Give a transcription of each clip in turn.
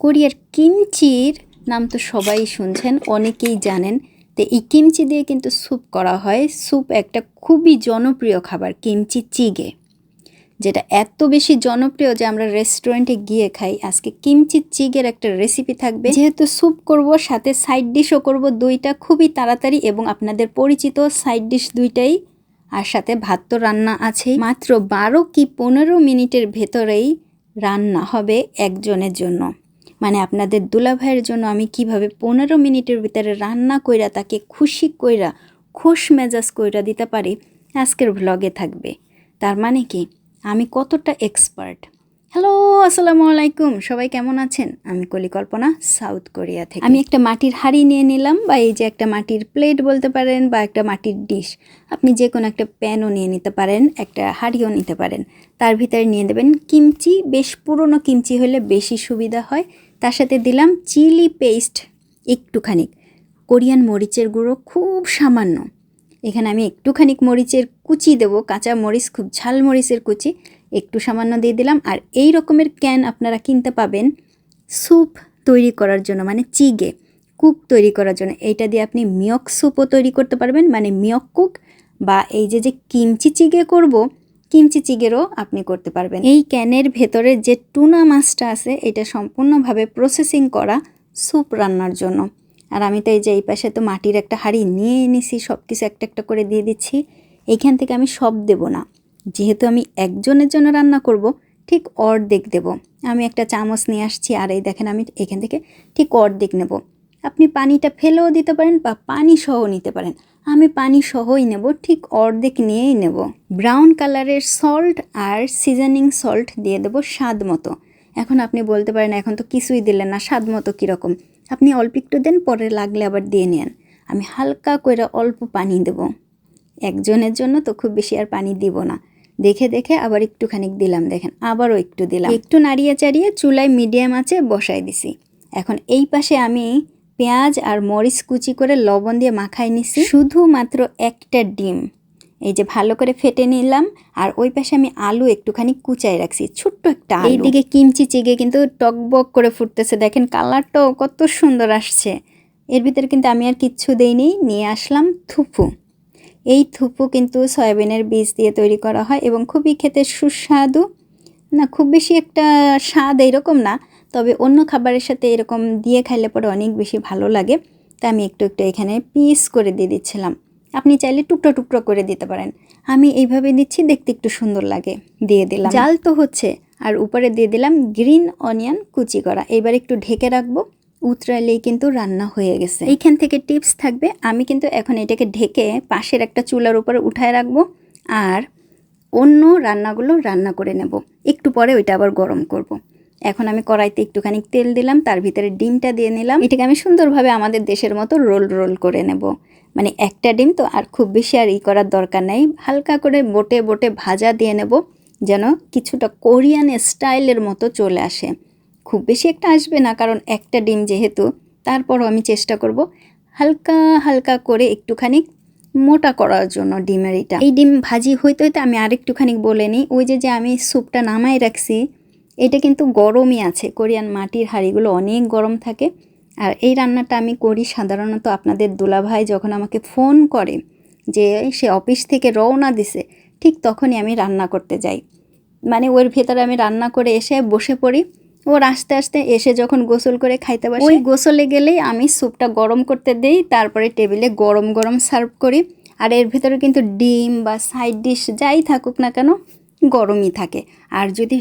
কোরিয়ার কিমচির নাম তো সবাই শুনছেন, অনেকেই জানেন। তো এই কিমচি দিয়ে কিন্তু স্যুপ করা হয়। স্যুপ একটা খুবই জনপ্রিয় খাবার, কিমচি চিগে, যেটা এত বেশি জনপ্রিয় যে আমরা রেস্টুরেন্টে গিয়ে খাই। আজকে কিমচি চিগের একটা রেসিপি থাকবে। যেহেতু স্যুপ করব, সাথে সাইড ডিশও করব দুইটা, খুবই তাড়াতাড়ি এবং আপনাদের পরিচিত সাইড ডিশ দুইটাই। আর সাথে ভাত তো রান্না আছেই। মাত্র 12 কি 15 মিনিটের ভেতরেই রান্না হবে একজনের জন্য। মানে আপনাদের দুলাভাইয়ের জন্য আমি কিভাবে 15 মিনিটের ভিতরে রান্না কইরা তাকে খুশি কইরা খুশ মেজাজ কইরা দিতে পারি, আজকের ভ্লগে থাকবে। তার মানে কি আমি কতটা এক্সপার্ট। হ্যালো, আসসালামু আলাইকুম, সবাই কেমন আছেন? আমি কলিকল্পনা, সাউথ কোরিয়া থেকে। আমি একটা মাটির হাঁড়ি নিয়ে নিলাম, বা এই যে একটা মাটির প্লেট বলতে পারেন, বা একটা মাটির ডিশ। আপনি যে কোনো একটা প্যানও নিয়ে নিতে পারেন, একটা হাঁড়িও নিতে পারেন। তার ভিতরে নিয়ে দেবেন কিমচি, বেশ পুরনো কিমচি হলে বেশি সুবিধা হয়। তার সাথে দিলাম চিলি পেস্ট একটুখানি, কোরিয়ান মরিচের গুঁড়ো খুব সামান্য। এখানে আমি একটুখানি মরিচের কুচি দেবো, কাঁচা মরিচ, খুব ঝাল মরিচের কুচি একটু সামান্য দিয়ে দিলাম। আর এই রকমের ক্যান আপনারা কিনতে পাবেন স্যুপ তৈরি করার জন্য, মানে চিগে কুক তৈরি করার জন্য। এইটা দিয়ে আপনি মিয়ক স্যুপও তৈরি করতে পারবেন, মানে মিয়ক কুক, বা এই যে কিমচি চিগে করব, কিমচি চিগেরও আপনি করতে পারবেন। এই ক্যানের ভেতরে যে টুনা মাছটা আছে, এটা সম্পূর্ণভাবে প্রসেসিং করা স্যুপ রান্নার জন্য। আর আমি তো এই যে এই পাশে তো মাটির একটা হাঁড়ি নিয়ে নিছি, সব কিছু একটা একটা করে দিয়ে দিচ্ছি। এইখান থেকে আমি সব দেব না, যেহেতু আমি একজনের জন্য রান্না করব, ঠিক অর্ধেক দেব। আমি একটা চামচ নিয়ে আসছি, আর এই দেখেন আমি এখান থেকে ঠিক অর্ধেক নেব। আপনি পানিটা ফেলেও দিতে পারেন বা পানি সহ নিতে পারেন। আমি পানি সহই নেব, ঠিক অর্ধেক নিয়েই নেব। ব্রাউন কালারের সল্ট আর সিজনিং সল্ট দিয়ে দেবো স্বাদ মতো। এখন আপনি বলতে পারেন এখন তো কিছুই দিলেন না, স্বাদ মতো কীরকম? আপনি অল্প একটু দেন, পরে লাগলে আবার দিয়ে নেন। আমি হালকা করে অল্প পানি দেব, একজনের জন্য তো খুব বেশি আর পানি দিব না। দেখে দেখে আবার একটুখানি দিলাম, দেখেন আবারও একটু দিলাম। একটু নাড়িয়ে চাড়িয়ে চুলায় মিডিয়াম আঁচে বসাই দিছি। এখন এই পাশে আমি পেঁয়াজ আর মরিচ কুচি করে লবণ দিয়ে মাখাই নিছি। শুধুমাত্র একটা ডিম এই যে ভালো করে ফেটে নিলাম। আর ওই পাশে আমি আলু একটুখানি কুচাই রাখছি, ছোট্ট একটা আলু। এইদিকে কিমচি চিগে কিন্তু টকবক করে ফুটতেছে, দেখেন কালারটাও কত সুন্দর আসছে। এর ভিতরে কিন্তু আমি আর কিচ্ছু দেইনি। নিয়ে আসলাম থুপু। এই থুপু কিন্তু সয়াবিনের বীজ দিয়ে তৈরি করা হয় এবং খুবই খেতে সুস্বাদু। না খুব বেশি একটা স্বাদ এইরকম না, তবে অন্য খাবারের সাথে এরকম দিয়ে খাইলে পরে অনেক বেশি ভালো লাগে। তা আমি একটু একটু এখানে পিস করে দিয়ে দিচ্ছিলাম। আপনি চাইলে টুকরো টুকরো করে দিতে পারেন। আমি এইভাবে দিচ্ছি, দেখতে একটু সুন্দর লাগে। দিয়ে দিলাম, জাল তো হচ্ছে, আর উপরে দিয়ে দিলাম গ্রিন অনিয়ন কুচি করা। এবার একটু ঢেকে রাখবো, উতরালেই কিন্তু রান্না হয়ে গেছে। এইখান থেকে টিপস থাকবে, আমি কিন্তু এখন এটাকে ঢেকে পাশের একটা চুলার উপরে উঠায় রাখবো, আর অন্য রান্নাগুলো রান্না করে নেব। একটু পরে ওইটা আবার গরম করব। এখন আমি কড়াইতে একটুখানি তেল দিলাম, তার ভিতরে ডিমটা দিয়ে নিলাম। এটাকে আমি সুন্দরভাবে আমাদের দেশের মতো রোল রোল করে নেব। মানে একটা ডিম তো, আর খুব বেশি আর করার দরকার নেই। হালকা করে বোটে বোটে ভাজা দিয়ে নেব, যেন কিছুটা কোরিয়ান স্টাইলের মতো চলে আসে। খুব বেশি একটা আসবে না, কারণ একটা ডিম যেহেতু। তারপরও আমি চেষ্টা করব হালকা হালকা করে একটুখানি মোটা করার জন্য ডিমের এটা। এই ডিম ভাজি হইতে হইতে আমি আরেকটুখানি বলে নিই, ওই যে আমি স্যুপটা নামাই রাখছি, এটা কিন্তু গরমই আছে। কোরিয়ান মাটির হাঁড়িগুলো অনেক গরম থাকে। আর এই রান্নাটা আমি করি সাধারণত আপনাদের দুলাভাই যখন আমাকে ফোন করে যে সে অফিস থেকে রওনা দিছে, ঠিক তখনই আমি রান্না করতে যাই। মানে ওর ভেতরে আমি রান্না করে এসে বসে পড়ি। ওর আস্তে আস্তে এসে যখন গোসল করে খাইতে বসে, ওই গোসলে গেলেই আমি স্যুপটা গরম করতে দেই, তারপরে টেবিলে গরম গরম সার্ভ করি। আর এর ভেতরে কিন্তু ডিম বা সাইড ডিশ যাই থাকুক না কেন গরমই থাকে। আর যদি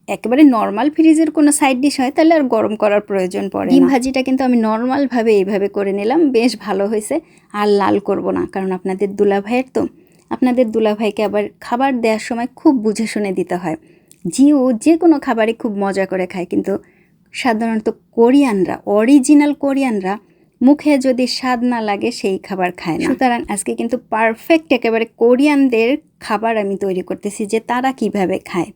একেবারে নর্মাল ফ্রিজের কোনো সাইড ডিশ হয়, তাহলে আর গরম করার প্রয়োজন পড়ে না। ডিম ভাজিটা কিন্তু আমি নর্মালভাবে এইভাবে করে নিলাম, বেশ ভালো হয়েছে। আর লাল করব না, কারণ আপনাদের দুলাভাইয়ের তো, আপনাদের দুলাভাইকে আবার খাবার দেওয়ার সময় খুব বুঝে শুনে দিতে হয়। যে কোনো খাবারই খুব মজা করে খায়, কিন্তু সাধারণত কোরিয়ানরা, অরিজিনাল কোরিয়ানরা মুখে যদি স্বাদ না লাগে সেই খাবার খায় না। সুতরাং আজকে কিন্তু পারফেক্ট একেবারে কোরিয়ানদের খাবার আমি তৈরি করতেছি, যে তারা কিভাবে খায়।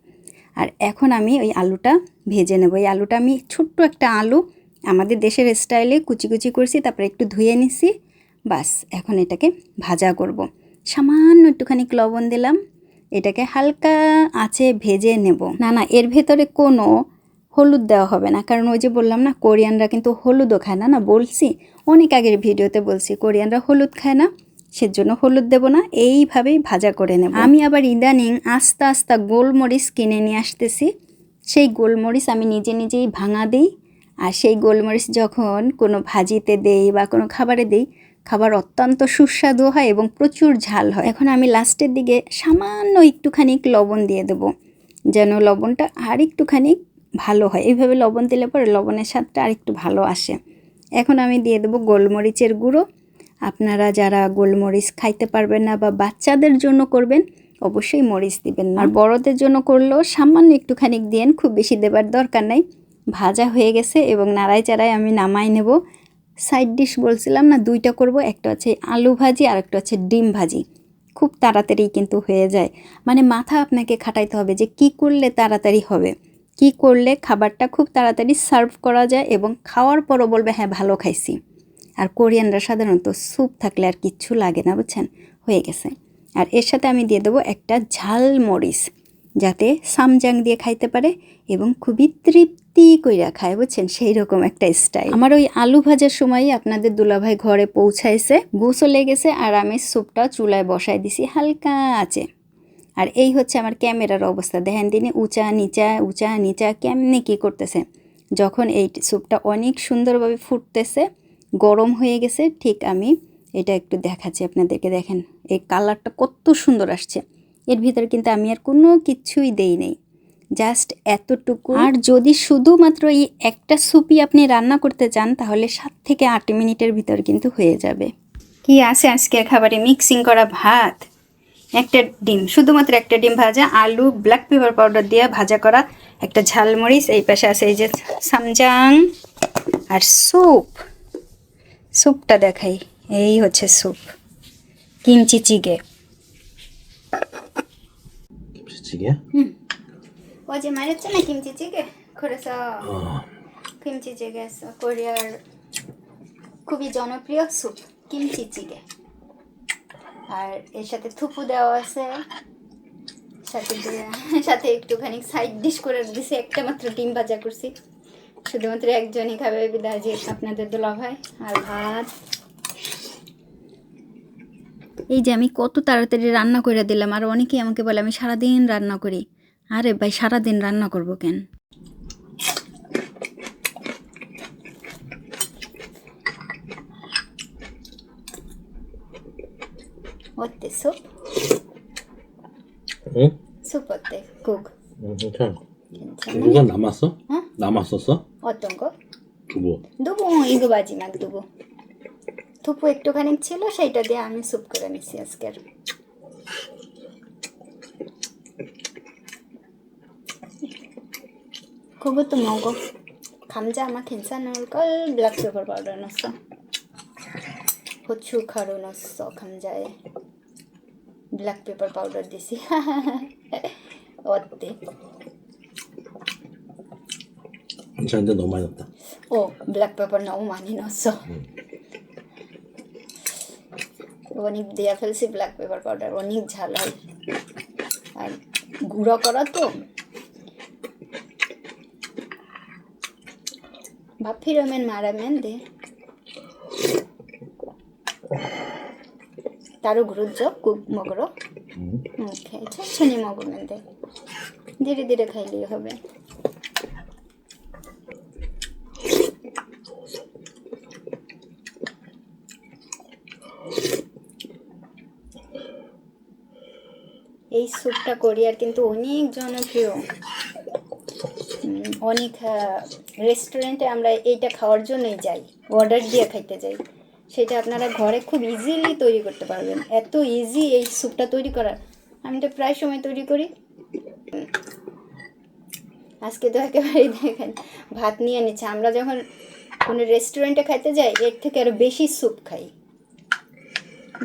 আর এখন আমি ওই আলুটা ভেজে নেব। এই আলুটা আমি ছোট্ট একটা আলু আমাদের দেশের স্টাইলে কুচি কুচি করছি, তারপরে একটু ধুয়ে নিছি। বাস এখন এটাকে ভাজা করব। সামান্য একটুখানি লবণ দিলাম, এটাকে হালকা আঁচে ভেজে নেব। না এর ভেতরে কোনো হলুদ দেওয়া হবে না, কারণ ওই যে বললাম না কোরিয়ানরা কিন্তু হলুদও খায় না। না বলছি, অনেক আগের ভিডিওতে বলছি কোরিয়ানরা হলুদ খায় না, সেজন্য হলুদ দেব না। এইভাবেই ভাজা করে নেব। আমি আবার ইদানিং আস্তে আস্তে গোলমরিচ কিনে নিয়ে আসতেছি। সেই গোলমরিচ আমি নিজে নিজেই ভাঙা দিই, আর সেই গোলমরিচ যখন কোনো ভাজিতে দেই বা কোনো খাবারে দিই, খাবার অত্যন্ত সুস্বাদু হয় এবং প্রচুর ঝাল হয়। এখন আমি লাস্টের দিকে সামান্য একটুখানি লবণ দিয়ে দেবো, যেন লবণটা আর একটুখানি ভালো হয়। এইভাবে লবণ দিলে পরে লবণের স্বাদটা আর একটু ভালো আসে। এখন আমি দিয়ে দেবো গোলমরিচের গুঁড়ো। আপনারা যারা গোলমরিচ খাইতে পারবেন না বা বাচ্চাদের জন্য করবেন, অবশ্যই মরিচ দিবেন না। আর বড়দের জন্য করলেও সামান্য একটুখানি দিয়েন, খুব বেশি দেবার দরকার নাই। ভাজা হয়ে গেছে এবং নাড়াই চাড়াই আমি নামাই নেব। সাইড ডিশ বলছিলাম না, দুইটা করব, একটা হচ্ছে আলু ভাজি আর একটা হচ্ছে ডিম ভাজি। খুব তাড়াতাড়ি কিন্তু হয়ে যায়, মানে মাথা আপনাকে খাটাইতে হবে যে কি করলে তাড়াতাড়ি হবে, কি করলে খাবারটা খুব তাড়াতাড়ি সার্ভ করা যায় এবং খাওয়ার পরও বলবে হ্যাঁ ভালো খাইছি। আর কোরিয়ানরা সাধারণত স্যুপ থাকলে আর কিচ্ছু লাগে না, বুঝছেন। হয়ে গেছে। আর এর সাথে আমি দিয়ে দেবো একটা ঝাল মরিচ, যাতে সামজাং দিয়ে খাইতে পারে এবং খুবই তৃপ্তি কইরা খায়, বুঝছেন, সেই রকম একটা স্টাইল। আমার ওই আলু ভাজার সময়ই আপনাদের দুলাভাই ঘরে পৌঁছাইছে, গোসলে গেছে, আর আমি স্যুপটা চুলায় বসাই দিছি হালকা আছে। আর এই হচ্ছে আমার ক্যামেরার অবস্থা, দেখেন দিনে উঁচা নিচা কেমনে কী করতেছে। যখন এই স্যুপটা অনেক সুন্দরভাবে ফুটতেছে, গরম হয়ে গেছে, ঠিক আমি এটা একটু দেখাচ্ছি আপনাদেরকে। দেখেন এই কালারটা কত সুন্দর আসছে। এর ভিতরে কিন্তু আমি আর কোনো কিছুই দেই নেই, জাস্ট এতটুকু। আর যদি শুধুমাত্র এই একটা স্যুপই আপনি রান্না করতে চান, তাহলে 7 থেকে 8 মিনিটের ভিতর কিন্তু হয়ে যাবে। কি আছে আজকের খাবারে? মিক্সিং করা ভাত, একটা ডিম, শুধুমাত্র একটা ডিম ভাজা, আলু ব্ল্যাক পেপার পাউডার দিয়ে ভাজা করা, একটা ঝালমরিচ, এই পাশে আছে এই যে সামজাং, আর স্যুপটা দেখাই। এই হচ্ছে স্যুপ, কিমচি চিগে। 김치찌개? 어제 말했잖아 김치찌개. 그래서 김치찌개에서 কোরিয়ার খুবই জনপ্রিয় স্যুপ কিমচিচিগে। আর এর সাথে থুপু দেওয়া আছে, সাথে একটুখানি সাইড ডিশ করে দিছি, একটা মাত্র ডিম ভাজা করছি, শুধুমাত্র একজনই খাবে বিদায় যে আপনাদের দুলাভাই। আর ভাত। এই যে আমি কত তাড়াতাড়ি রান্না করে দিলাম, আর অনেকেই আমাকে বলে আমি সারাদিন রান্না করি। আরে ভাই, সারাদিন রান্না করব কেন? 어때 숲? 응? 숲 어때? 국. 괜찮아. 괜찮아? 두부가 남았어? 어? 남았었어? 어떤 거? 두부. দুবু, 이거 마지막 দুবু। থুপু একটুখানি ছিল, সেইটা দিয়ে আমি স্যুপ করে নিছি আজকের। 그것도 먹어. 감자 아마 괜찮을걸? 블랙페퍼 파우더 넣었어. 고춧가루 넣었어 감자에. 블랙페퍼 파우더 দিছি। 어때? 괜찮은데 너무 많이 넣었다. 블랙페퍼 너무 많이 넣었어. অনেক দেয়া ফেলছি ব্ল্যাক পেপার পাউডার, অনেক ঝাল হয়। আর গুঁড়ো করা তো 밥 필요면 말하면 돼. 따로 그러죠? 국 먹으러? 오케이, 천천히 먹으면 돼. ধীরে ধীরে খাইলেই হবে। এই স্যুপটা কোরিয়ার কিন্তু অনেক জনপ্রিয়। অনেক রেস্টুরেন্টে আমরা এইটা খাওয়ার জন্যই যাই, অর্ডার দিয়ে খাইতে যাই। সেটা আপনারা ঘরে খুব ইজিলি তৈরি করতে পারবেন, এত ইজি এই স্যুপটা তৈরি করার। আমি তো প্রায় সময় তৈরি করি। আজকে তো একেবারেই দেখেন ভাত নিয়ে নিচ্ছে। আমরা যখন কোনো রেস্টুরেন্টে খাইতে যাই, এর থেকে আরও বেশি স্যুপ খাই।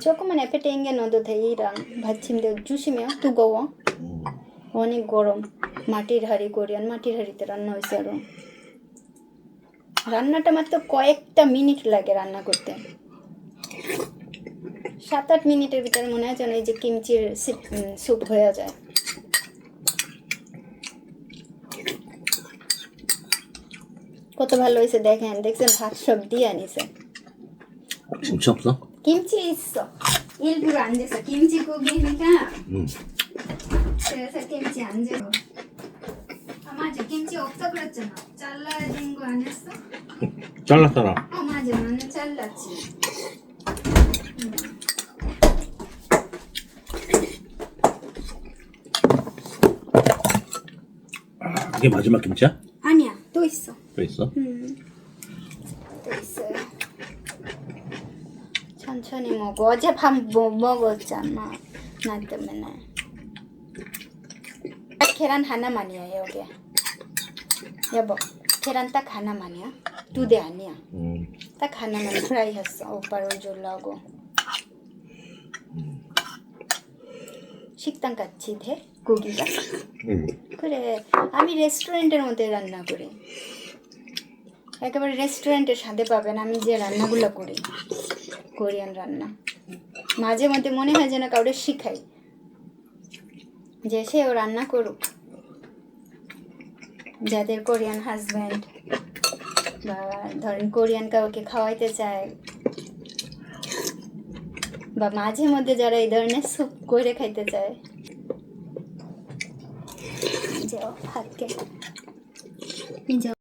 조금만 에페 땡겨 넣어도 돼. 이랑 받침대 조심해요. 뜨거워. অনেক গরম। মাটির হাঁড়ি, কোরিয়ান মাটির হাঁড়িতে রান্না হয়েছে। আরও রান্নাটা মাত্র কয়েকটা মিনিট লাগে রান্না করতে, 7-8 মিনিটের ভিতরে মনে হয় যেন এই যে কিমচির স্যুপ হয়ে যায়। কত ভালো হয়েছে দেখেন, দেখছেন ভাত সব দিয়ে আনিছে। 김치 없어? 김치 있어. 일부러 안 줬어. 김치 고기니까. 응. 그래서 김치 안 줘. 아 맞아. 김치 없다 그랬잖아. 잘라야 되는 거 아니었어? 잘랐잖아. 맞아. 나는 잘랐지. 이게 마지막 김치야? 아니야. 또 있어. 또 있어? 또 있어요. 천천히 먹어. 어제 밥 뭐 먹었잖아. 나 때문에. 딱 계란 하나만이야 여기. 여보, 계란 딱 하나만이야? 2대 아니야. 딱 하나만 프라이 했어. 오빠를 주려고. 식당 같이 돼? 고기가? 응. 그래. আমি রেস্টুরেন্টের মধ্যে রান্না করি। একেবারে রেস্টুরেন্টের স্বাদে পাবেন আমি যে রান্নাগুলো করি, কোরিয়ান রান্না। মাঝে মধ্যে মনে হয় যেন কাউকে শিখাই, যে সেও রান্না করুক। যাদের কোরিয়ান হাজব্যান্ড বা ধরেন কোরিয়ান কাউকে খাওয়াইতে চায়, বা মাঝে মধ্যে যারা এই ধরনের স্যুপ করে খাইতে চায়, যে ভাতকে